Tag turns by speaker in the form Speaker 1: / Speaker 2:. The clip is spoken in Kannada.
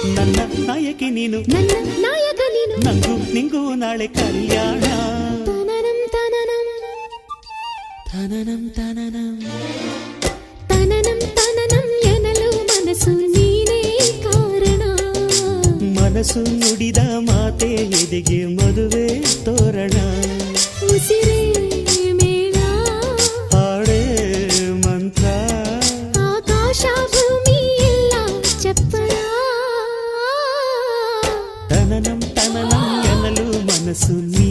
Speaker 1: ನನ್ನ ನಾಯಕಿ ನೀನು,
Speaker 2: ನನ್ನ ನಾಯಕ ನೀನು,
Speaker 1: ನಂಗೂ ನಿಂಗೂ ನಾಳೆ ಕಲ್ಯಾಣ.
Speaker 2: ತನನಂ ತನನಂ
Speaker 1: ತನನಂ ತನನಂ
Speaker 2: ತನನಂ ತನನಂ ಎನ್ನಲು ಮನಸ್ಸು ನೀನೇ ಕಾರಣ.
Speaker 1: ಮನಸ್ಸು ನುಡಿದ ಮಾತೆ ಎದೆಗೆ ಮದುವೆ ತೋರಣ.
Speaker 2: ಉಸಿರೇ ಮೇಳ
Speaker 1: ಹಾಡೇ ಮಂತ್ರ,
Speaker 2: ಆಕಾಶ ಭೂಮಿ ಎಲ್ಲ ಚಪ್ಪರ.
Speaker 1: ತನನಂ ತನನಂ ಎನ್ನಲು ಮನಸ್ಸು ನೀ